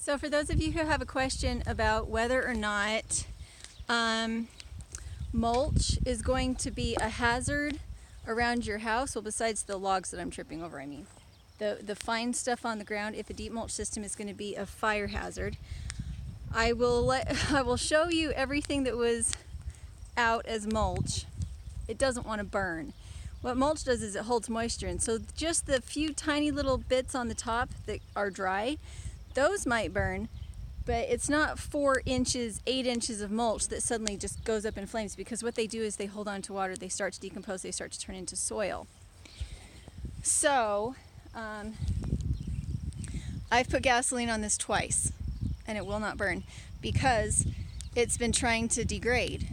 So for those of you who have a question about whether or not mulch is going to be a hazard around your house, well, besides the logs that I'm tripping over, I mean, the fine stuff on the ground, if a deep mulch system is going to be a fire hazard, I will show you everything that was out as mulch. It doesn't want to burn. What mulch does is it holds moisture, and so just the few tiny little bits on the top that are dry, those might burn, but it's not 4 inches, 8 inches of mulch that suddenly just goes up in flames, because what they do is they hold on to water, they start to decompose, they start to turn into soil. So I've put gasoline on this twice and it will not burn because it's been trying to degrade.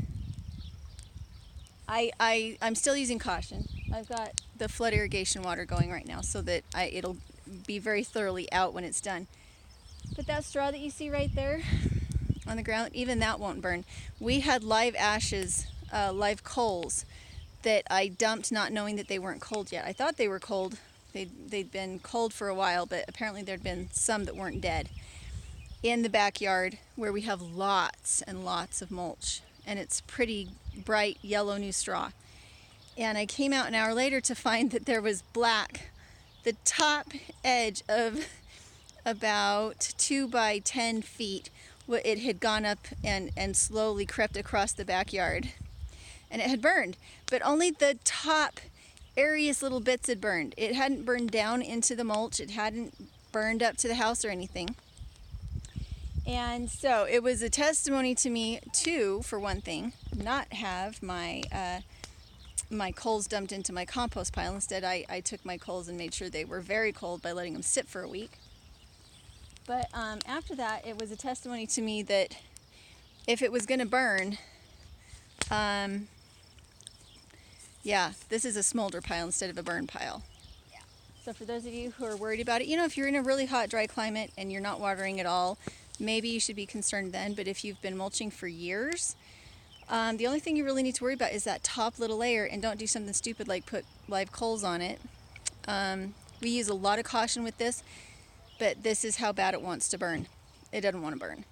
I'm still using caution. I've got the flood irrigation water going right now so that it'll be very thoroughly out when it's done. But that straw that you see right there on the ground, even that won't burn. We had live ashes, live coals that I dumped not knowing that they weren't cold yet. I thought they were cold. They'd been cold for a while, but apparently there'd been some that weren't dead in the backyard where we have lots and lots of mulch. And it's pretty bright yellow new straw. And I came out an hour later to find that there was black. The top edge of about 2 by 10 feet, it had gone up and slowly crept across the backyard. And it had burned, but only the top areas, little bits had burned. It hadn't burned down into the mulch. It hadn't burned up to the house or anything. And so it was a testimony to me to, for one thing, not have my my coals dumped into my compost pile. Instead, I took my coals and made sure they were very cold by letting them sit for a week. But after that, it was a testimony to me that if it was going to burn, yeah, this is a smolder pile instead of a burn pile. Yeah. So for those of you who are worried about it, if you're in a really hot, dry climate and you're not watering at all, maybe you should be concerned then. But if you've been mulching for years, the only thing you really need to worry about is that top little layer, and don't do something stupid like put live coals on it. We use a lot of caution with this, but this is how bad it wants to burn. It doesn't want to burn.